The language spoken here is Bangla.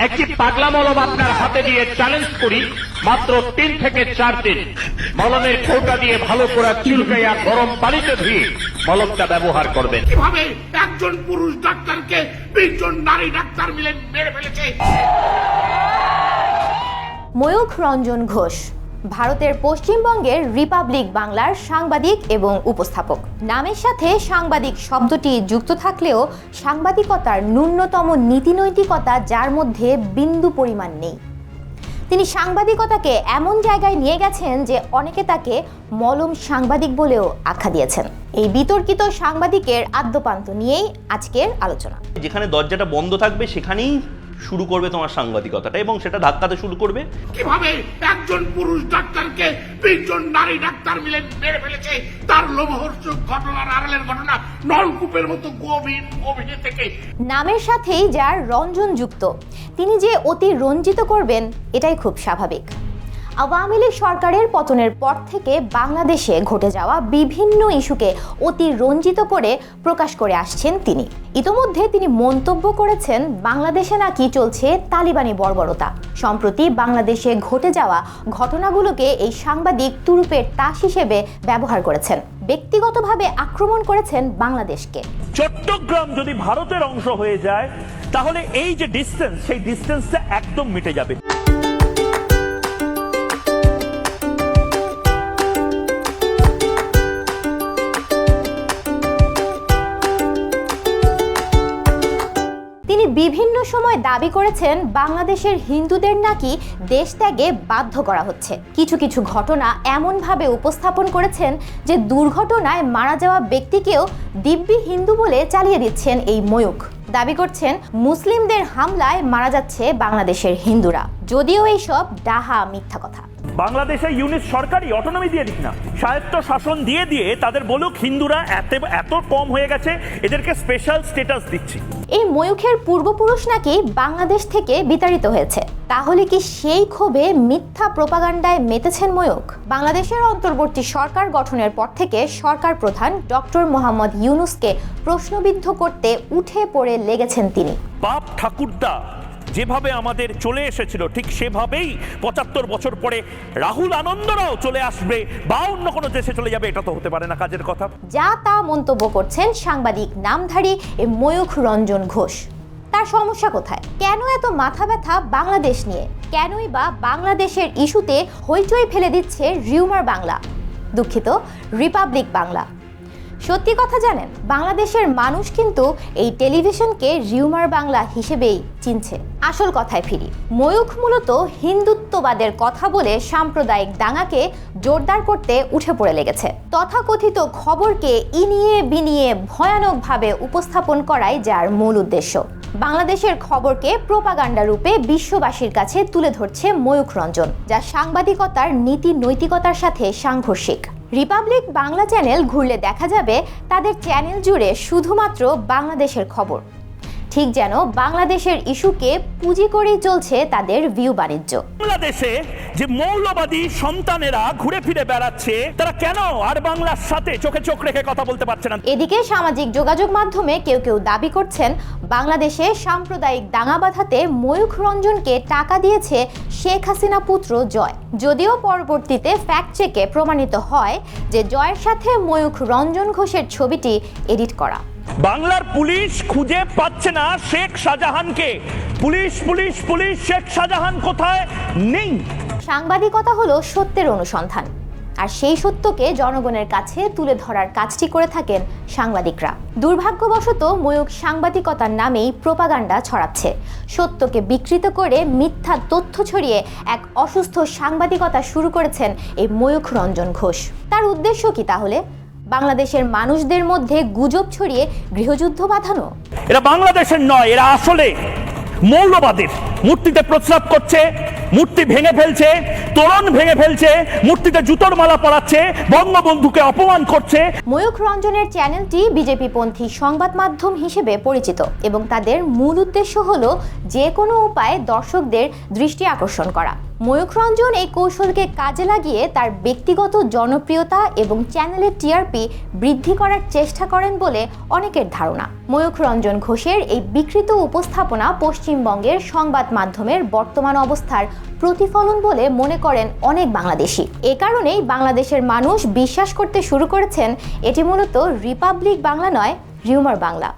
একটি পাগলা মলম আপনার হাতে দিয়ে চ্যালেঞ্জ করি, মাত্র 3 থেকে 4 দিন মলমের কৌটা দিয়ে ভালো করে চুলকাইয়া গরম পানিতে ধুয়ে মলমটা ব্যবহার করবেন। কিভাবে একজন পুরুষ ডাক্তারকে 20 জন নারী ডাক্তার মিলে মেরে ফেলেছে। ময়ূখ রঞ্জন ঘোষ ভারতের পশ্চিমবঙ্গের রিপাবলিক বাংলার সাংবাদিক এবং উপস্থাপক। নামের সাথে সাংবাদিক শব্দটি যুক্ত থাকলেও সাংবাদিকতার ন্যূনতম নীতিনৈতিকতা যার মধ্যে বিন্দু পরিমাণ নেই। তিনি সাংবাদিকতাকে এমন জায়গায় নিয়ে গেছেন যে অনেকে তাকে মলম সাংবাদিক বলেও আখ্যা দিয়েছেন। এই বিতর্কিত সাংবাদিকের আদ্যপান্ত নিয়েই আজকের আলোচনা। যেখানে দরজাটা বন্ধ থাকবে সেখানেই শুরু করবে তোমার সাংবাদিকতাটা, এবং সেটা ধাক্কাতে শুরু করবে। কিভাবে একজন পুরুষ ডাক্তারকে 20 জন নারী ডাক্তার মিলে মেরে ফেলেছে, তার লোমহর্ষক ঘটনার আড়ালের ঘটনা নলকূপের মতো গভীর গভীরে থেকে। নামের সাথেই যার রঞ্জন যুক্ত, তিনি যে অতি রঞ্জিত করবেন এটাই খুব স্বাভাবিক। আওয়ামী লীগ সরকারের পতনের পর থেকে বাংলাদেশে ঘটে যাওয়া বিভিন্ন ইস্যুকে অতি রঞ্জিত করে প্রকাশ করে আসছেন তিনি। ইতোমধ্যে তিনি মন্তব্য করেছেন বাংলাদেশে নাকি চলছে তালিবানি বর্বরতা। সম্প্রতি বাংলাদেশে ঘটে যাওয়া ঘটনাগুলোকে এই সাংবাদিক তুরুপের তাস হিসেবে ব্যবহার করেছেন। ব্যক্তিগতভাবে আক্রমণ করেছেন বাংলাদেশকে। চট্টগ্রাম যদি ভারতের অংশ হয়ে যায় তাহলে এই যে ডিস্টেন্স, সেই ডিস্টেন্সটা একদম মিটে যাবে। তিনি বিভিন্ন সময় দাবি করেছেন বাংলাদেশের হিন্দুদের নাকি দেশ ত্যাগে বাধ্য করা হচ্ছে। কিছু কিছু ঘটনা এমনভাবে উপস্থাপন করেছেন যে দুর্ঘটনায় মারা যাওয়া ব্যক্তিকেও দিব্যি হিন্দু বলে চালিয়ে দিচ্ছেন এই ময়ূখ। দাবি করছেন মুসলিমদের হামলায় মারা যাচ্ছে বাংলাদেশের হিন্দুরা, যদিও এইসব ডাহা মিথ্যা কথা। বাংলাদেশে ইউনিট সরকারি অটোনমি দিয়ে দিক না, স্বায়ত্ত শাসন দিয়ে দিয়ে তাদের বলুক হিন্দুরা এত কম হয়ে গেছে, এদেরকে স্পেশাল স্ট্যাটাস দিচ্ছি। এই ময়ূখের পূর্বপুরুষ নাকি বাংলাদেশ থেকে বিতাড়িত হয়েছে। তাহলে কি সেই ক্ষোভে মিথ্যা প্রোপাগান্ডায় মেতেছেন ময়ূখ? বাংলাদেশের অন্তর্বর্তী সরকার গঠনের পর থেকে সরকার প্রধান ডক্টর মোহাম্মদ ইউনূসকে প্রশ্নবিদ্ধ করতে উঠে পড়ে লেগেছেন তিনি। বাপ ঠাকুরদা যেভাবে আমাদের চলে এসেছিল ঠিক সেভাবেই 75 বছর পরে রাহুল আনন্দরাও চলে আসবে বা অন্য কোনো দেশে চলে যাবে, এটা তো হতে পারে না কাজের কথা। যা তা মন্তব্য করছেন সাংবাদিক নামধারী এই ময়ূখ রঞ্জন ঘোষ। তার সমস্যা কোথায়? কেন এত মাথা ব্যথা বাংলাদেশ নিয়ে? কেনই বা বাংলাদেশের ইস্যুতে হইচই ফেলে দিচ্ছে রিউমার বাংলা, দুঃখিত রিপাবলিক বাংলা? সত্যি কথা জানেন, বাংলাদেশের মানুষ কিন্তু এই টেলিভিশনকে রিউমার বাংলা হিসেবেই চিনছে। আসল কথায় ফিরি, ময়ূখ মূলত হিন্দুত্ববাদের কথা বলে সাম্প্রদায়িক দাঙ্গাকে জোরদার করতে উঠে পড়ে লেগেছে। তথাকথিত খবরকে ইনিয়ে বিনিয়ে ভয়ানকভাবে উপস্থাপন করাই যার মূল উদ্দেশ্য। বাংলাদেশের খবরকে প্রোপাগান্ডা রূপে বিশ্ববাসীর কাছে তুলে ধরছে ময়ূখ রঞ্জন, যা সাংবাদিকতার নীতি নৈতিকতার সাথে সাংঘর্ষিক। রিপাবলিক বাংলা চ্যানেল ঘুরলে দেখা যাবে তাদের চ্যানেল জুড়ে শুধুমাত্র বাংলাদেশের খবর, ঠিক যেন বাংলাদেশের ইস্যুকে পুঁজি করেই চলছে তাদের ভিউ বাণিজ্য। বাংলাদেশে যে মৌলবাদী সন্তানেরা ঘুরে ফিরে বেড়াচ্ছে, তারা কেন আর বাংলার সাথে চোখে চোখ রেখে কথা বলতে পারছে না? এদিকে সামাজিক যোগাযোগ মাধ্যমে কেউ কেউ দাবি করছেন বাংলাদেশে সাম্প্রদায়িক দাঙ্গা বাঁধাতে ময়ূখ রঞ্জনকে টাকা দিয়েছে শেখ হাসিনা পুত্র জয়, যদিও পরবর্তীতে ফ্যাক্ট চেকে প্রমাণিত হয় যে জয়ের সাথে ময়ূখ রঞ্জন ঘোষের ছবিটি এডিট করা। বাংলার পুলিশ খুঁজে পাচ্ছে না শেখ শাহজাহানকে। Police police police, Sheikh Shahjahan কোথায়? নেই। সাংবাদিকতা হলো সত্যের অনুসন্ধান, আর সেই সত্যকে জনগণের কাছে তুলে ধরার কাজটি করে থাকেন সাংবাদিকরা। দুর্ভাগ্যবশত ময়ূখ সাংবাদিকতার নামেই প্রোপাগান্ডা ছড়াচ্ছে। সত্যকে বিকৃত করে মিথ্যা তথ্য ছড়িয়ে এক অসুস্থ সাংবাদিকতা শুরু করেছেন এই ময়ূখ রঞ্জন ঘোষ। তার উদ্দেশ্য কি তাহলে? বাংলাদেশের মানুষদের মধ্যে গুজব ছড়িয়ে গৃহযুদ্ধ বাঁধানো? এরা বাংলাদেশের নয়, এরা আসলে মৌলবাদের। মূর্তিতে প্রস্রাব করছে, মূর্তি ভেঙে ফেলছে, তোরণ ভেঙে ফেলছে, মূর্তিতে জুতোর মালা পরাচ্ছে, বঙ্গবন্ধুকে অপমান করছে। ময়ূখ রঞ্জনের চ্যানেলটি বিজেপি পন্থী সংবাদ মাধ্যম হিসেবে পরিচিত এবং তাদের মূল উদ্দেশ্য হলো যে কোনো উপায়ে দর্শকদের দৃষ্টি আকর্ষণ করা। ময়ূখ রঞ্জন এই কৌশলকে কাজে লাগিয়ে তার ব্যক্তিগত জনপ্রিয়তা এবং চ্যানেলের টিআরপি বৃদ্ধি করার চেষ্টা করেন বলে অনেকের ধারণা। ময়ূখ রঞ্জন ঘোষের এই বিকৃত উপস্থাপনা পশ্চিমবঙ্গের সংবাদ মাধ্যমের বর্তমান অবস্থার প্রতিফলন বলে মনে করেন অনেক বাংলাদেশি। এ কারণেই বাংলাদেশের মানুষ বিশ্বাস করতে শুরু করেছেন এটি মূলত রিপাবলিক বাংলা নয়, রিউমার বাংলা।